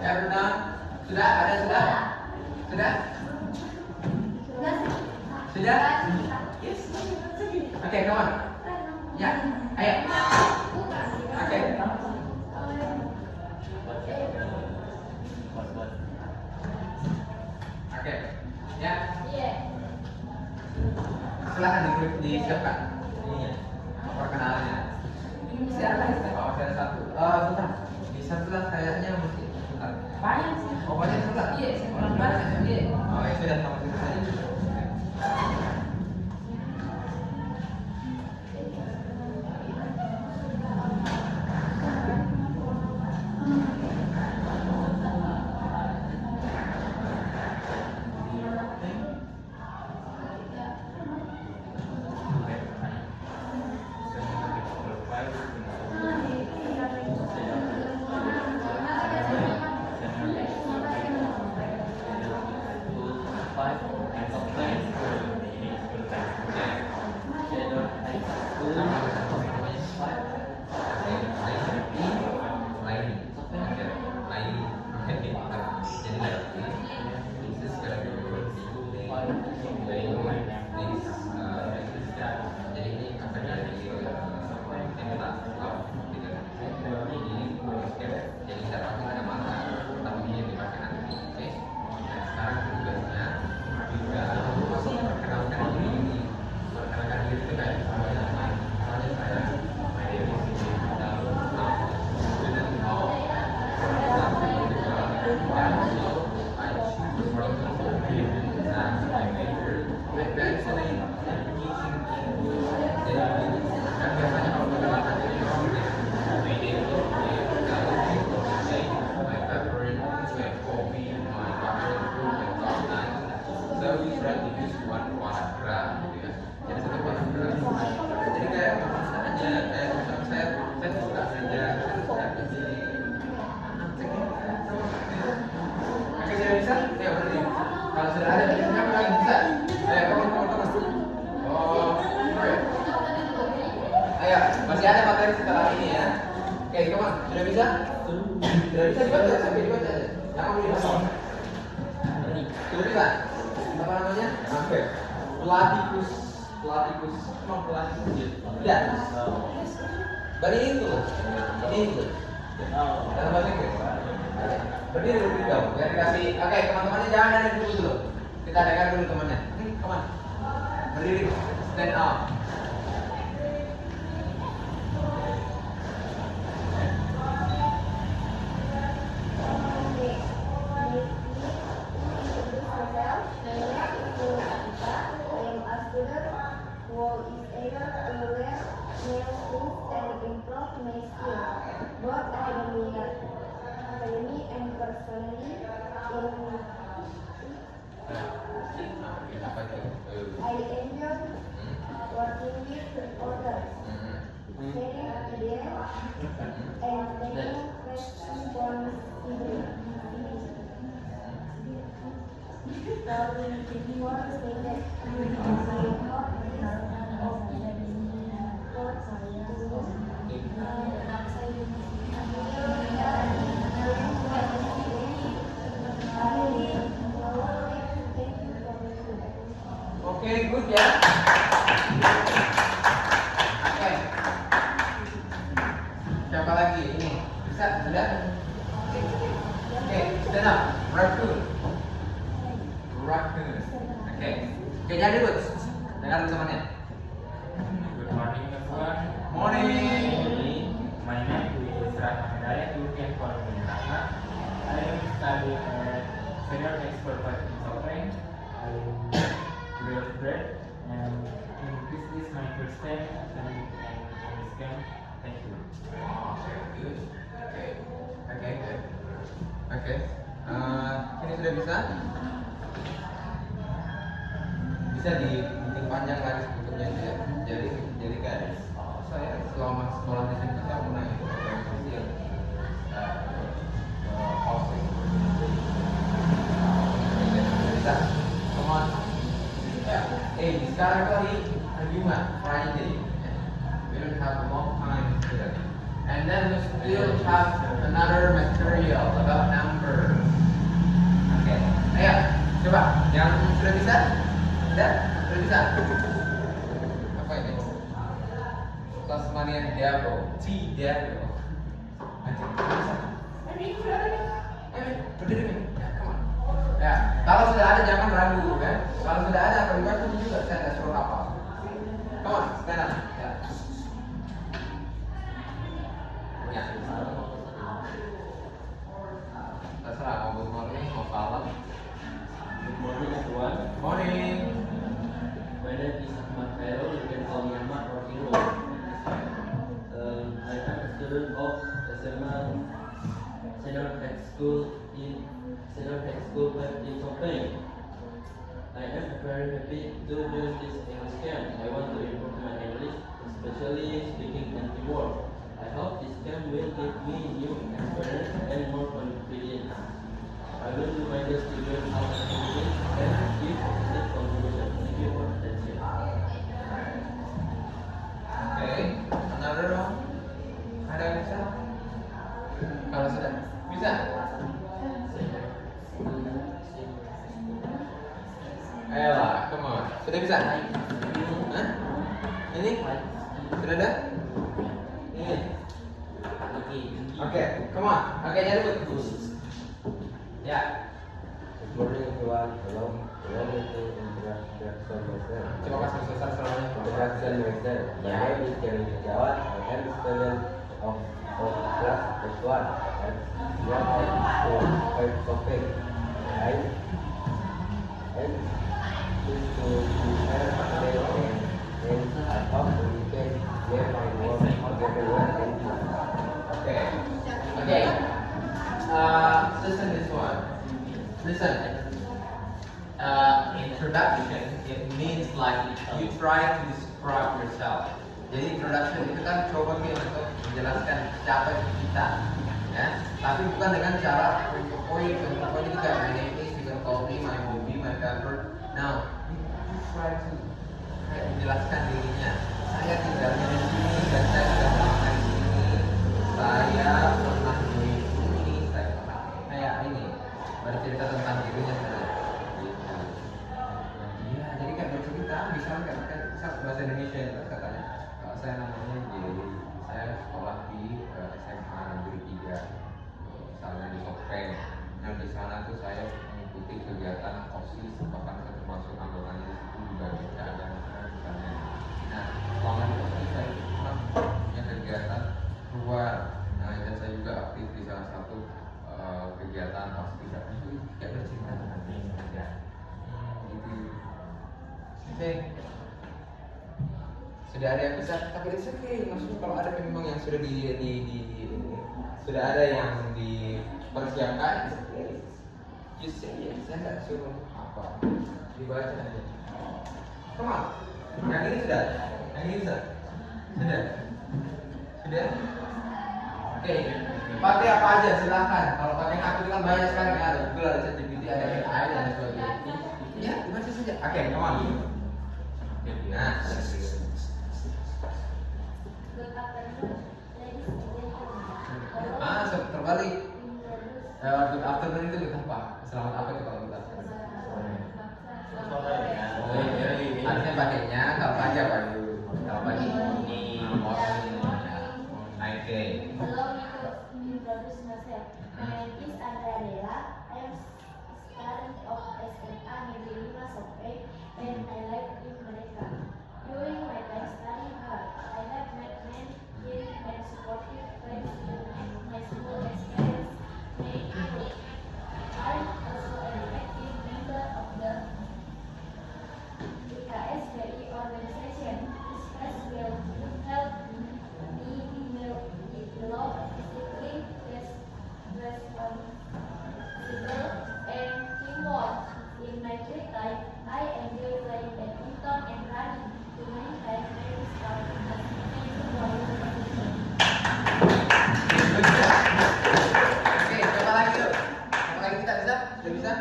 Everyone, sudah? Ada sudah? Sudah? Sudah? Yes. Okay, come on. Ya, ayo. Okay. Oke, ya. Silakan disiapkan. Ini perkenalannya. Siapa? Oh, ada satu. Bentar. Di sebelah kayaknya mesti. Bentar. Banyak sih. Oh, banyak sebelah. Iya, sebelah banyak. Iya. Oh, ya sudah sama situ saja. Kalau sudah ada biasanya apa lagi bisa? Ayo, kamu. Oh, ayo, masih ada materi setelah ini ya. Oke, kamu sudah bisa? Sudah bisa dibaca, sampai dibaca aja. Jangan dibaca. Sudah bisa? Apa namanya? Oke. Platypus. Emang platypus? Tidak. Bari itu. Ini itu. Dalam bahasa Inggris. Berdiri dulu dong, biar dikasih. Oke, teman-temannya jangan ada dulu. Kita dengar dulu temannya. Oke, come on. Berdiri, stand up. I enjoy working with others, sharing ideas, and taking responsibility. For stated Oke, good ya. Oke. Siapa lagi? Ini bisa, sudah? Oke, stand up. Raccoon. Oke, jadi dulu. Dengar temannya. Good morning everyone. Morning. My name is Rahma Hidayat. You can call me Rahma. I am studying at Senior Expert in Software. I am 12th grade and this is my first time attending this camp. Thank you. Okay, good. Okay, good. Oke. Ini sudah bisa? Bisa dibikin panjang garis bentuknya ya. Jadi kayak saya selama sekolah di sini saya mulai organisasi yang housing. Bisa. Come on. Ya. Sekarang itu hari Jumat, Friday. We don't have a long time today. And then we still have another material about numbers. Coba, yang sudah bisa? Sudah? Sudah bisa? Apa ini? Tasmanian Devil, T-Devil. Anjing, bisa? Ayo, berdiri nih. Ya, come on. Ya, kalau sudah ada jangan ragu kan. Kalau sudah ada apa juga itu juga saya tidak suruh hafal. Come on, stand up. Ya. Ya. Terserah mau good morning, mau salam. Good morning everyone. Morning. My name is Ahmad Khairul. You can call me Ahmad or Hiro. I am a student of SMA Senior High School in 5 in Chongpeng. I am very happy to join this English camp. I want to improve my English, especially speaking and teamwork. I hope this camp will give me new experience and more confidence. I will do my best to learn how to communicate and give positive contribution. Thank you for attention. Okay, another one. Ada yang bisa? Kalau sudah bisa? Ayolah, come on. Sudah bisa? Hah? Ini? Sudah ada? Ini? Oke, come on. Oke, nyari buku. Ya. Good morning everyone. Hello. Allow me to introduction myself. Coba kasih selesai selamanya. Introduction myself. My name is Jerry Setiawan. I am a student of class S1 at Young High School 5 Chongpeng. I choose to be fair, and I hope we can learn my work together well. Thank you. Okay. Okay. Listen this one. Listen. Introduction, it means like you try to describe yourself. Jadi introduction itu kan coba kita untuk menjelaskan siapa kita, ya. Tapi bukan dengan cara pokoknya kita my name is, you can call me, my hobby, my favorite. Now, you try to menjelaskan dirinya. Saya tinggalnya di sini dan saya sudah lama di sini. Saya pernah di sini, saya pernah kayak ini. Bercerita tentang dirinya sendiri. Iya, jadi kan bercerita, misalnya kan bahasa Indonesia ya katanya. Kalau saya namanya Jerry, saya sekolah di SMA Negeri 3, misalnya di Chongpeng. Nah di sana tuh saya mengikuti kegiatan OSIS, bahkan saya termasuk anggotanya di situ juga bisa ada misalnya. Nah selama di OSIS saya pernah punya kegiatan luar. Nah dan saya juga aktif di salah satu kegiatan OSIS. Itu kayak bercerita tentang diri saja. Gitu. Oke. Sudah ada yang bisa, tapi it's okay. Maksudnya kalau ada memang yang sudah sudah ada yang dipersiapkan, it's okay. Just say yes. Saya nggak suruh apa, dibaca aja. Come on. Yang ini sudah, yang ini sudah, sudah. Oke. Pakai apa aja silahkan. Kalau pakai aku itu kan banyak sekali ada Google, ada ChatGPT, ada AI dan sebagainya. Ya, dibaca saja. Oke, come on. Nah. Terbalik. Good afternoon itu kita apa? Selamat apa itu kalau kita? Harusnya pakainya kalau pagi apa dulu? Kalau pagi morning. Oke. Hello, to introduce myself. My name is Andrea Della. I am student of SMA Negeri 5 Chongpeng and I live in Mereka. During my time studying hard, I have met many and supportive friends in my school experience. I am also an active member of the IKSBI organization. This class will help me develop discipline, responsible, and teamwork. In my free time, I enjoy playing badminton and running. To many times, I was starting as Oke, coba lagi yuk. Coba lagi kita bisa? Sudah bisa?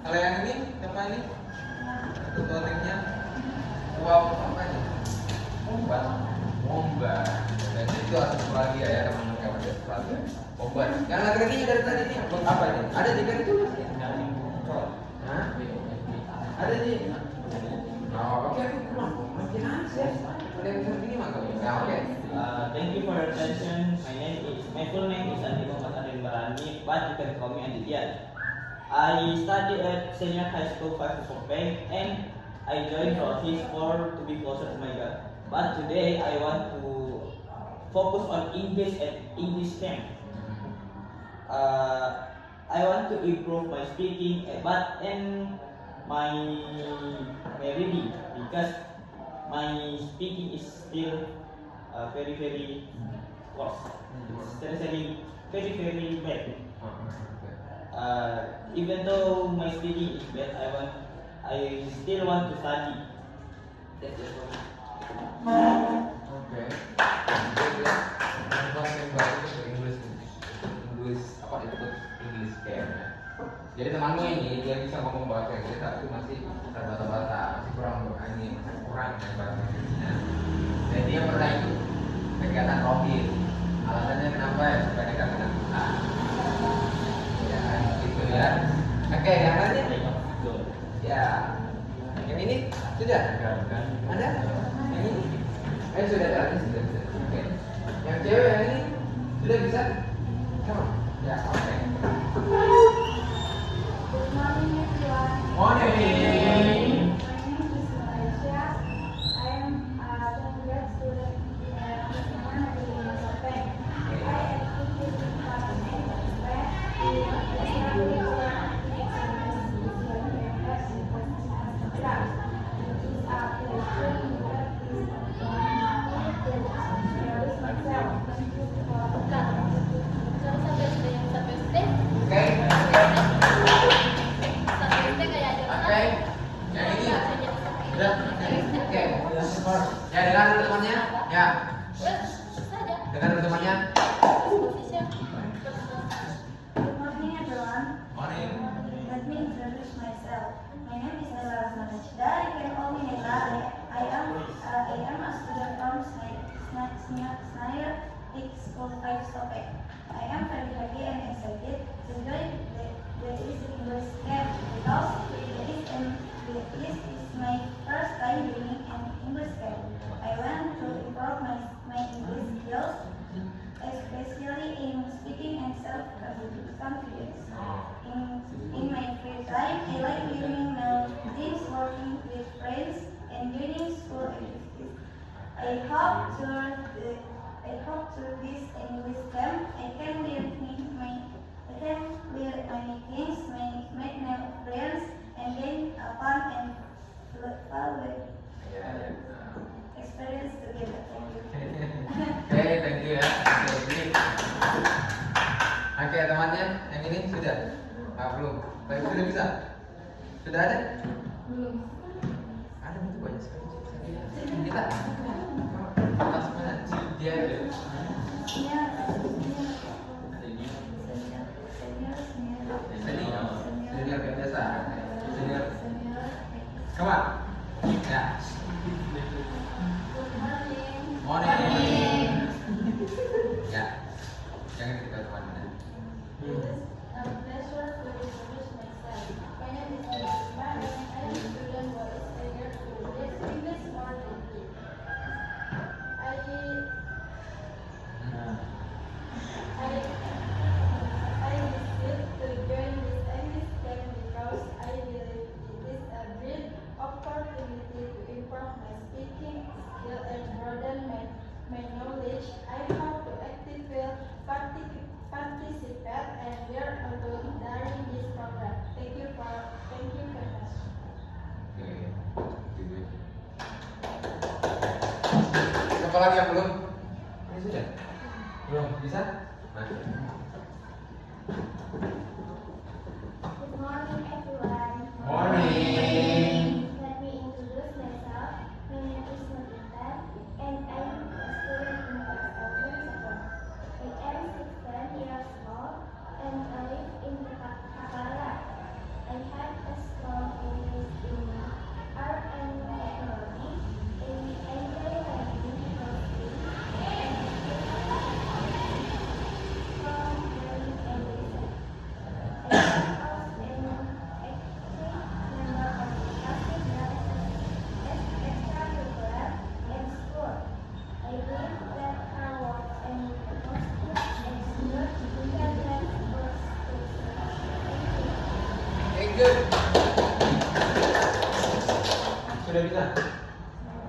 Kalau yang ini, apa ini? Tutorialnya. Wow, apa ini? Mombat. Dan itu Australia ya, teman-teman kawan dari Australia. Mombat. Yang laki-lakinya dari tadi ini apa ini? Ada juga itu? Hah? Ada sih. Oh, oke, makin ansias. Udah bisa begini mah kamu. Ya, oke. Thank you for your attention. My full name is Andi Muhammad Adin Barani, but you can call me Anditya. I study at Senior High School 5 Sopeng, and I joined Rosis to be closer to my God. But today I want to focus on English and English camp. I want to improve my speaking, but and my reading, because my speaking is still very worse. It's very bad. Even though my speaking is bad, I still want to study. That's it for me. Oke. Bahasa yang baru itu English apa ikut English camp ya. Jadi temanmu ini dia bisa ngomong bahasa Inggris tapi masih terbata-bata, masih kurang bahasa Inggrisnya. Dan dia pernah ikut kegiatan rohis. Alasannya kenapa ya? Supaya dia kena Quran. Ya, gitu ya. Oke, yang lainnya? Ya. Yang ini sudah? Ada? Yang ini? Sudah ada. Oke. Yang cewek yang ini sudah bisa? Come on. Ya, oke. Good morning, everyone. Morning. My name is Malaysia. I am a third student in Senior High Sopeng. I actively participate in extracurricular activities in campus Universitas It is a pleasure to practice and introduce myself. Thank you for Oke. Oke. Yang ini sudah. Oke. Ya, dengar dulu temannya. Ya. Dengar dulu temannya. Good morning, everyone. Morning. Let me introduce myself. My name is Nela Rahman Najda. You can call me Nela. I am a student from Senior High School 5 Sopeng. I am very happy and excited to join the English camp because this is my first time doing an English camp. I want to improve my English skills, especially in speaking and self-confidence. In my free time, I like learning new things, working with friends, and doing school activities. I hope through this English camp, I can learn many things, make new friends, and gain a fun and fun experience together. Thank you. Oke, thank you ya. Oke, temannya yang ini sudah? Belum. Baik, sudah bisa? Sudah ada? Belum. Ada itu banyak sekali. Kita atas mana? Dia ada. Senior biasa. Senior. Come on. Ya. Morning. Ya. Jangan kita teman-teman. It is a pleasure to introduce myself. My name is Nisma and I am a student who is eager to read English more deeply. I decided to join this English camp because I believe it is a great opportunity to improve my speaking skill and broaden my knowledge. I hope to actively participate and learn a lot during this program. Thank you very much. Siapa lagi yang belum? Ini sudah? Belum? Bisa? Nah. Good morning, everyone. Morning. Let me introduce myself. My name is Nurita, and I am a student in Sopeng. I am 16 years old, and I live in Takara. I have a strong interest in art and technology, and I enjoy learning those things. good. Sudah bisa?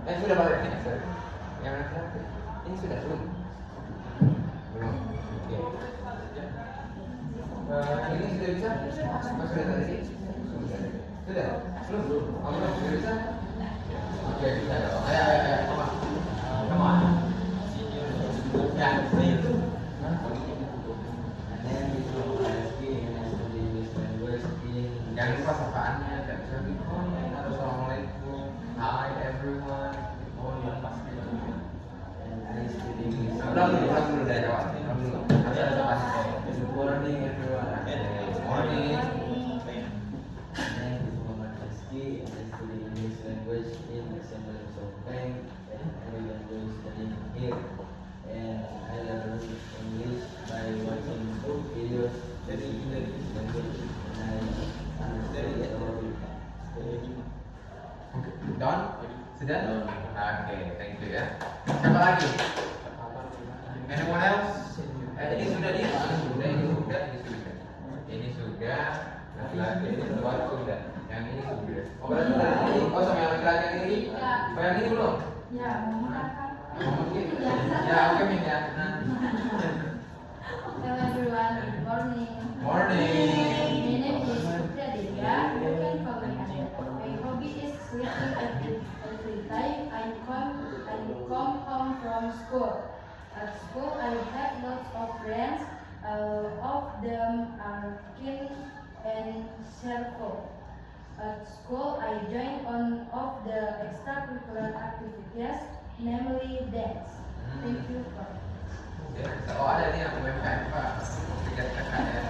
Sudah balik ya, sorry. Yang mana terakhir? Ini sudah belum? Belum. Oke. Ini sudah bisa? Sudah tadi? Sudah? Belum? Sudah bisa? Oke, bisa dong. Ayo, come on. Come on. Ya, itu. Jangan lupa sapaannya, dan assalamualaikum, hi everyone. Oh iya pasti. Ulang dulu dari awal. Nanti ada sapaannya. Good morning everyone. Good morning. My name is Muhammad Rizky and I study English language in Assembly of Bank and I will enjoy studying here. And I learn English by watching videos in English language and I understand it all. Don? Sudah? Oke, thank you ya. Siapa lagi? Anyone else? Ini sudah, ini sudah. Ini sudah. Laki-laki ini sudah. Yang ini sudah. Oh berarti ini. Oh sama yang laki-laki yang ini? Oh yang ini belum? Ya, mau makan. Oh mungkin. Ya oke Min ya. Hello everyone, good morning. Morning. My name is Putri Adelia. You can call me Adelia. My hobby is reading every time I come home from school. At school, I have lots of friends. Of them are keen and cheerful. At school, I join on of the extracurricular activities, namely dance. Thank you for. Oh ada nih aku UMKM Pak. Tiga KKN.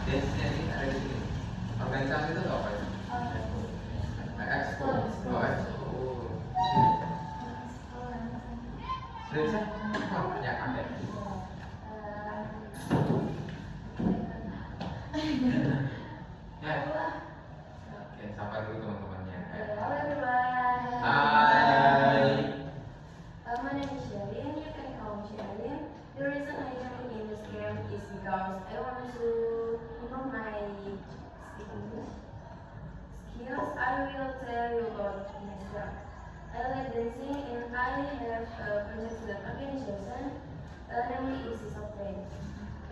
Dance-nya ini ada di sini. Organisasi itu apa ya? Expo. Oh Expo. Sudah bisa? Oh ya ada. Ya. Oke, sapa dulu teman-temannya. Hello everyone. Hai. My name is Sherin. You can call me Sherin. The reason I joined in this game is because I want to improve my speaking skills. I will tell you about myself. I like dancing and I have a project student organization, namely Isis of Pain.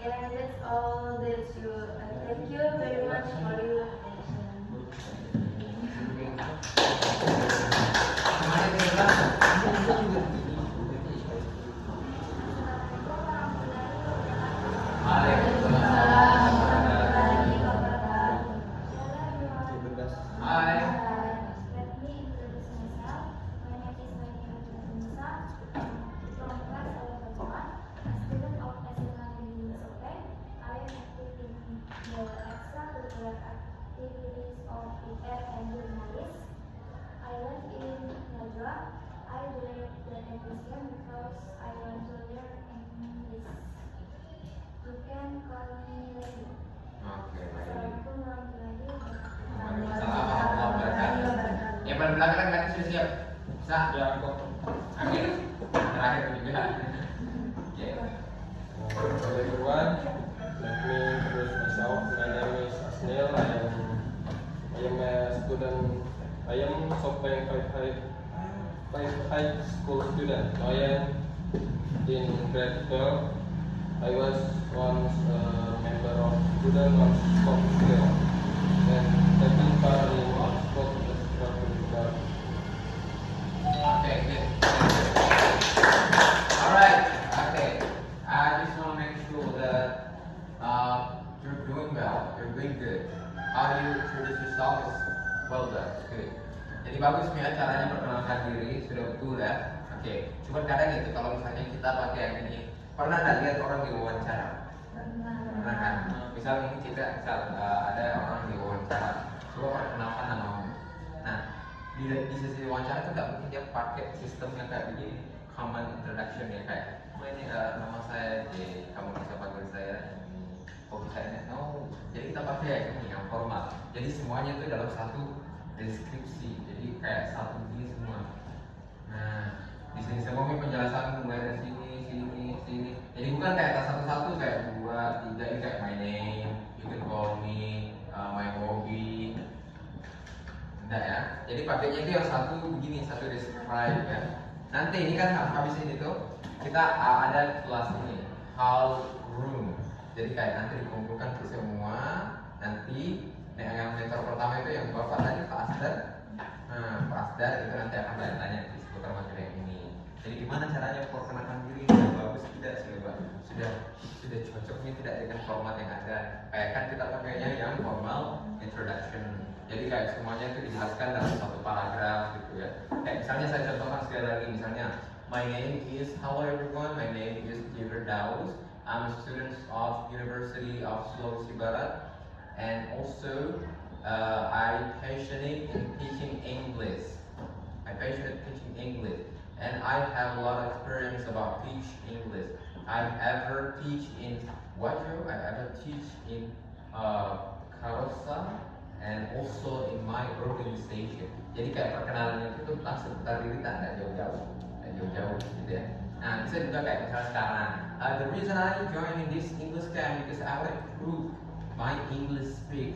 And that's all that you. Thank you very much for your attention. Semuanya di sebelah. Waalaikumsalam. Hai. Let me introduce myself. My name is Nisa from class 11-1, a student of SMA University. I am active in the extracurricular activities of PR and journalism. I live in Najwa. I joined the English game because I want to learn English. You can call me Lady. Oke, baik. Assalamualaikum warahmatullahi wabarakatuh. Waalaikumsalam warahmatullahi wabarakatuh. Yang paling belakang kan berarti sudah siap? Bisa? Ya kok. Akhir. Terakhir juga. Oke. Hello everyone, let me introduce myself. My name is Asnil. I am a student. I am Sopeng 5 high school student. I am in grade 12. I was once a member of student of sport skill and taking part in sport extracurricular. Okay, good. Alright, okay. I just want to make sure that you're doing well, you're doing good. How you introduce yourself is well done, good. Jadi bagus nih ya caranya perkenalkan diri, sudah betul ya. Oke, cuma kadang gitu kalau misalnya kita pakai yang ini, pernah nggak lihat orang diwawancara? Pernah kan? Misal ini kita, ada orang diwawancara, coba perkenalkan namamu. Nah, di sesi wawancara itu nggak mungkin dia pakai sistem yang kayak begini, common introduction ya kayak, ini nama saya J, kamu bisa panggil saya hobi saya. No, jadi kita pakai yang ini yang formal. Jadi semuanya itu dalam satu deskripsi, jadi kayak satu begini semua. Nah, di sini semua penjelasan mulai dari sini. Jadi bukan kayak tas satu-satu kayak 2, 3 ini kayak my name, you can call me, my hobby, Jadi pakainya itu yang satu begini, satu describe ya. Nanti ini kan habis ini tuh kita ada kelas ini hall room. Jadi kayak nanti dikumpulkan ke semua. Nanti yang mentor pertama itu yang bapak tadi Pak Asdar. Nah, Pak Asdar itu nanti akan tanya di seputar materi yang ini. Jadi gimana caranya perkenalkan diri? Sudah bagus tidak? Sudah cocok nih tidak dengan format yang ada? Kayak kan kita pakainya yang formal introduction. Jadi kayak semuanya itu dijelaskan dalam satu paragraf gitu ya. Kayak misalnya saya contohkan sekali lagi, misalnya my name is, hello everyone, my name is Jiver Daus. I'm a student of University of Sulawesi Barat, and also I passionate in teaching English. And I have a lot of experience about teach English. I ever teach in Wajo, I ever teach in Karosa, and also in my organization. Jadi kayak perkenalannya itu langsung seputar diri, tak jauh-jauh gitu ya. Nah, bisa juga kayak misalnya sekarang, the reason I join in this English camp because I want to improve my speaking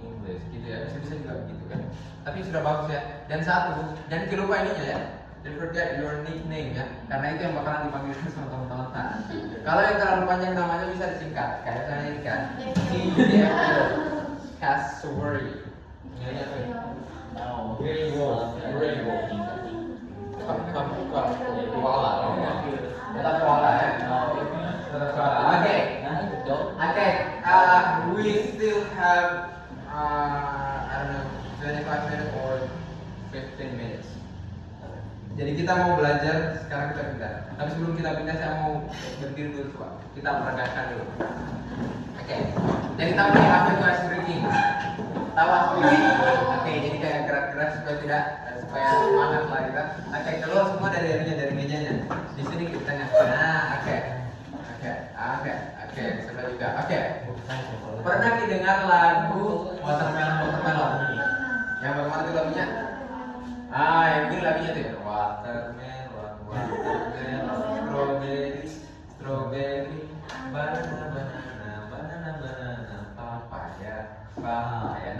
English gitu ya. Bisa juga begitu kan. Tapi sudah bagus ya. Dan satu, jangan lupa ininya ya. Don't forget your nickname ya, karena itu yang bakalan dipanggil sama teman-teman. Kalau yang terlalu panjang namanya bisa disingkat, kayak saya ini kan. Cassowary. Koala ya. Okay. We still have I don't know 25 minutes or 15 minutes. Jadi kita mau belajar, sekarang kita pindah. Tapi sebelum kita pindah saya mau berdiri dulu coba. Kita peragakan dulu. Oke. Jadi tahu nih apa itu ice breaking? Tahu ice breaking? Oke, jadi kayak gerak-gerak supaya semangat lah kita. Oke, keluar semua dari mejanya. Di sini kita nah, oke, sebelah juga. Oke. Pernah didengar lagu Watermelon? Yang bagaimana tuh lagunya? Yang ini lagunya tuh Watermelon, strawberry, banana, papaya.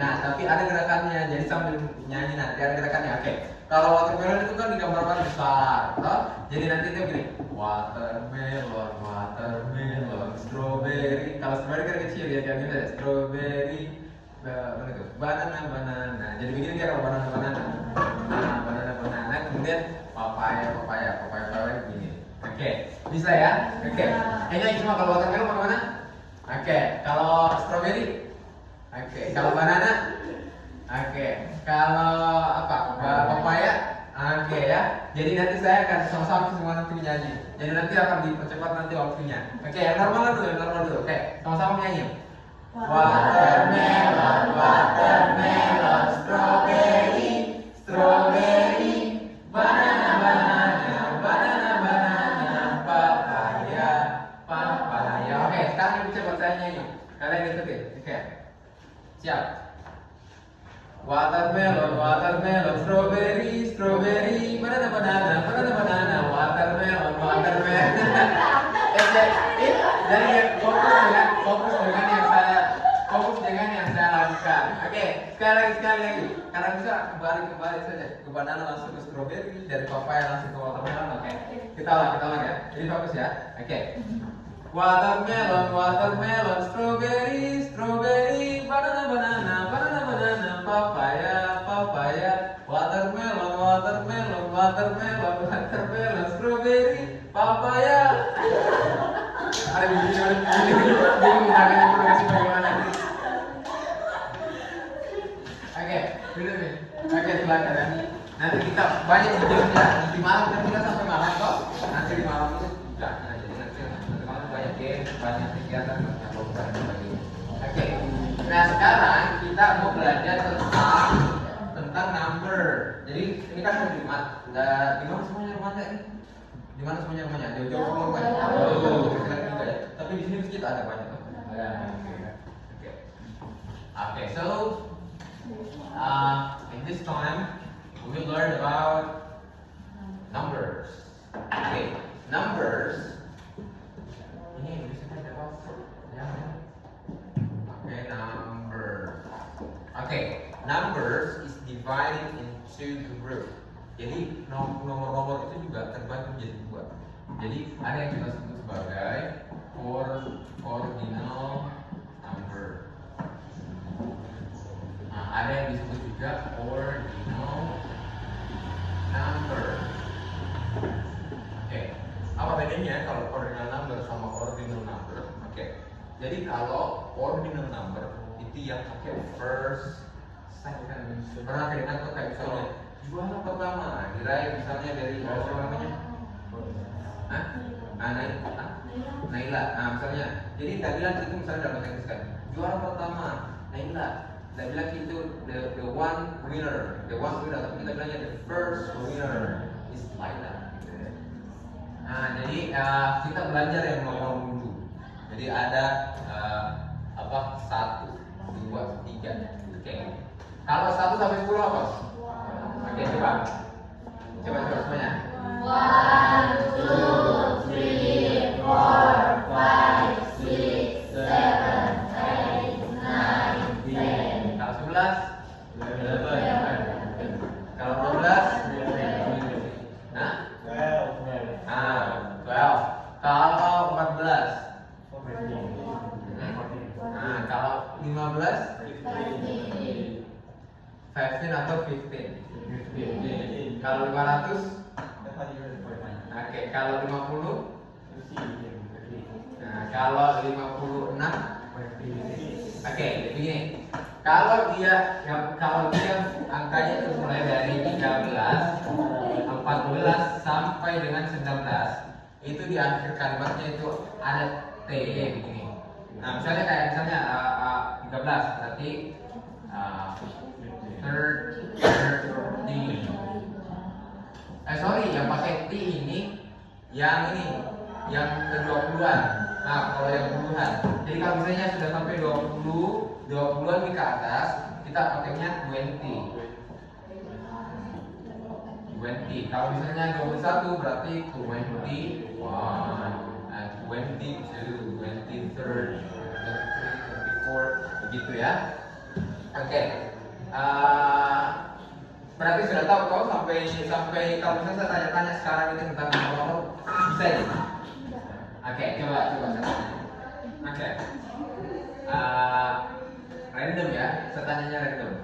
Nah, tapi ada gerakannya. Jadi sambil nyanyi nanti ada gerakannya. Oke. Kalau watermelon itu kan digambarkan besar, toh? Jadi nanti itu gini, watermelon, strawberry. Kalau strawberry kan kecil ya, kayak gini, strawberry, banana. Jadi begini dia kalau banana. Kemudian papaya begini. Oke, bisa ya? Oke. Ini cuma kalau watermelon bagaimana? Oke, kalau strawberry? Oke, kalau banana? Oke, kalau apa? Papaya? Oke ya. Jadi nanti saya akan sama-sama semua nanti menyanyi. Jadi nanti akan dipercepat nanti waktunya. Oke, yang normal dulu. Oke, sama-sama menyanyi. Watermelon, strawberry, banana, papaya. Oke, sekarang ibu coba saya nyanyi. Kalian ikutin. Oke. Siap. Watermelon, strawberry, banana, watermelon. Jadi fokus dengan yang saya lakukan. Oke, sekali lagi. Karena bisa kembali saja ke banana langsung ke strawberry, dari papaya langsung ke watermelon. Oke, kita ulang ya. Jadi fokus ya. Oke. Watermelon, strawberry, banana, papaya. Watermelon, strawberry, papaya. Ada bingung kasih bagaimana? Oke, dulu nih. Oke, silakan ya. Nanti kita banyak videonya. Di malam kan kita sampai malam kok. Nanti di malam itu enggak. Jadi nanti malam banyak game, banyak kegiatan yang mau kita bagi. Oke. Nah, sekarang kita mau belajar tentang number. Jadi ini kan hari Jumat. Di mana semuanya rumahnya ini? Di mana semuanya rumahnya? Jauh-jauh semua rumahnya. Juga ya. Tapi di sini masjid ada banyak tuh. Ada. Okay. So in this time we will learn about numbers. Okay, numbers. Ini bisa kita baca. Ya. Okay, number. Okay. numbers is divided into group. Jadi nomor-nomor itu juga terbagi menjadi dua. Jadi ada yang kita sebut sebagai ordinal number. Nah, ada yang disebut juga ordinal number. Oke, apa bedanya kalau ordinal number sama ordinal number? Oke, jadi kalau ordinal number itu yang pakai first, second. Pernah kedengar tuh kayak misalnya juara pertama, diraih misalnya dari apa namanya? Hah? Naila. Nah, misalnya, jadi tidak bilang itu misalnya dalam bahasa Inggris kan, juara pertama, Naila. Tidak bilang itu the one winner, tapi kita bilangnya the first winner is Laila. Nah, jadi kita belajar yang nomor dulu. Jadi ada 1, 2, 3. Oke. Kalau 1 sampai 10 apa? Oke, coba semuanya. 1, 2, 3, 4, 5, 6, 7, 8, 9, 10. Kalau 11? 11. Kalau 12? Hah? 12. Kalau 14? Nah, kalau 15? 15 atau 15? Kalau 500? Oke, kalau 50? Nah, kalau 56? Oke, begini. Kalau dia angkanya itu mulai dari 13, 14 sampai dengan 19, itu di akhir kalimatnya itu ada T begini. Nah, misalnya 13 berarti 13. Yang pakai T ini yang ke-20-an. Nah, kalau yang puluhan. Jadi kalau misalnya sudah sampai 20-an ke atas, kita pakainya 20. Kalau misalnya 21 berarti 21, 22, 23, 24, begitu ya. Oke. Berarti sudah tahu kok sampai kalau misalnya saya tanya-tanya sekarang ini tentang nomor bisa ya? Oke, coba. Oke. Random ya, saya tanyanya random.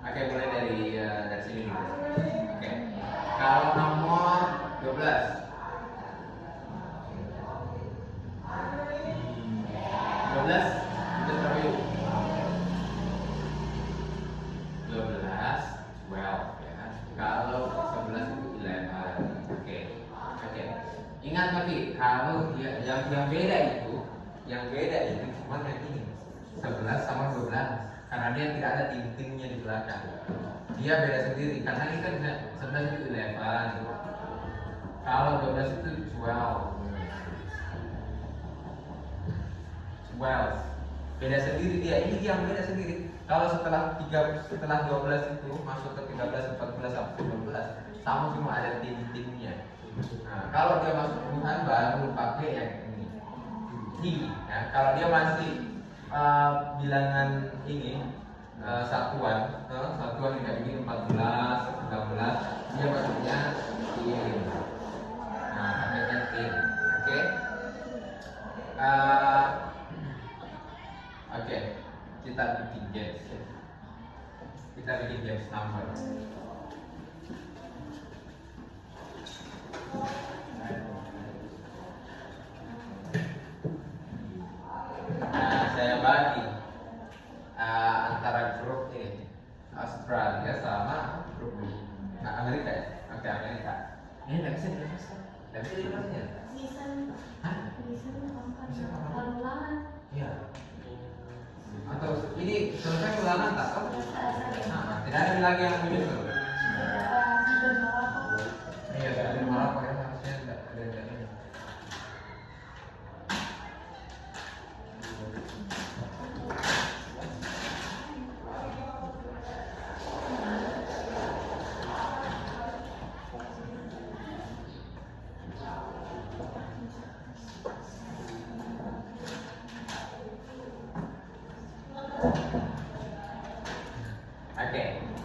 Oke, mulai dari sini dulu. Oke. Kalau nomor 12. 12 itu berapa yuk? 12 ya. Kalau 11 itu 11. Oke. Ingat tapi kalau yang beda itu cuma yang ini 11 sama 12 karena dia tidak ada tintingnya di belakang. Dia beda sendiri karena ini kan 11 itu 11. Kalau 12 itu 12. Beda sendiri dia. Ini yang beda sendiri. Kalau setelah 12 itu masuk ke 13, 14 sampai 19 sama semua ada tintingnya. Nah, kalau dia masuk puluhan baru pakai yang ini. Ya, kalau dia masih bilangan ini satuan kayak gini 14, 13 dia masuknya ini. Nah, pakainya tin. Oke. Oke, kita bikin games number. Nah, saya bagi antara grup ini Australia sama grup Amerika ya. Oke, Amerika. Ini nggak bisa dilepaskan. Hah? Iya. Atau ini selesai ulangan tak? Nah, tidak ada lagi yang menyusul. Iya, tidak ada malah pakai harusnya tidak ada ini.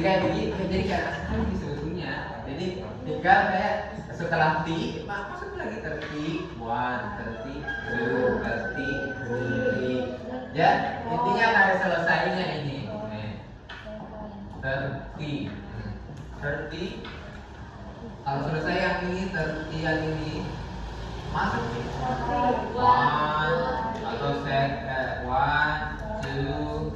jadi kayak sekali sebetulnya. Jadi tinggal kayak setelah T masuk lagi 31, 32, 33. Ya, intinya kayak selesainya ini. 30. Kalau selesai yang ini, 30 yang ini masuk nih. 1 atau set 1, 2,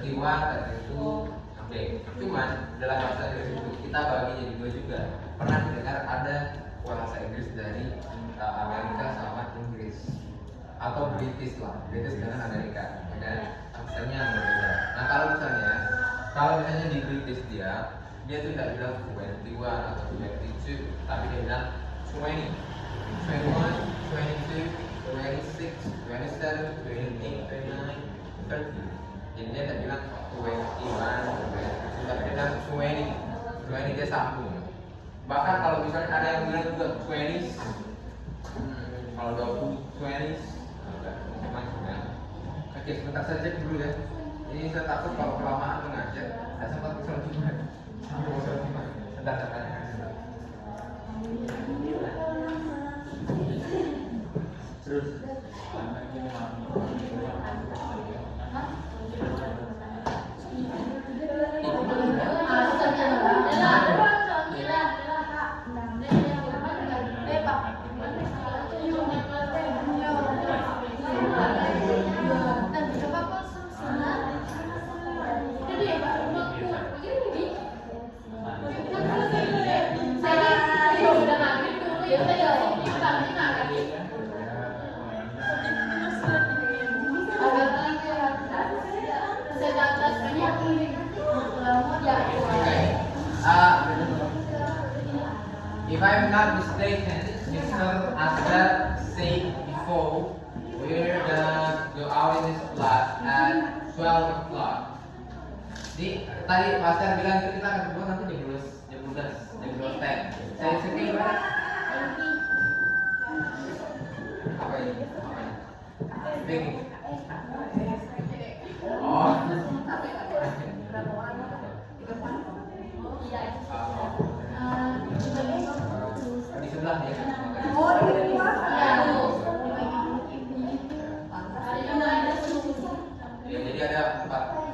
31, 32. Oke, cuman dalam bahasa Inggris itu kita bagi jadi dua juga. Pernah dengar ada bahasa Inggris dari Amerika sama Inggris atau British lah, British dengan Amerika, ya kan? Aksennya yang berbeda. Nah kalau misalnya di British dia tuh tidak bilang 21 atau 22, tapi dia bilang 20, 21, 22, 26, 27, 28, 29, 30. Jadi dia tak bilang 21, tapi dia bilang 20 dia sambung. Bahkan kalau misalnya ada yang bilang juga 20s, kalau 20s, macam-macam ya. Oke, sebentar saya cek dulu ya. Ini saya takut kalau kelamaan mengajar, saya sempat kesel juga. Sebentar. Terus. If I'm not mistaken, Mr. Asgar said before we're gonna go out in this class at 12 o'clock. Jadi tadi Pak Asgar bilang itu kita akan ketemu nanti jam 12:10. Saya sekali banget. Apa ini? Begini. Oh. Di sebelah ya. Ya, jadi ada 4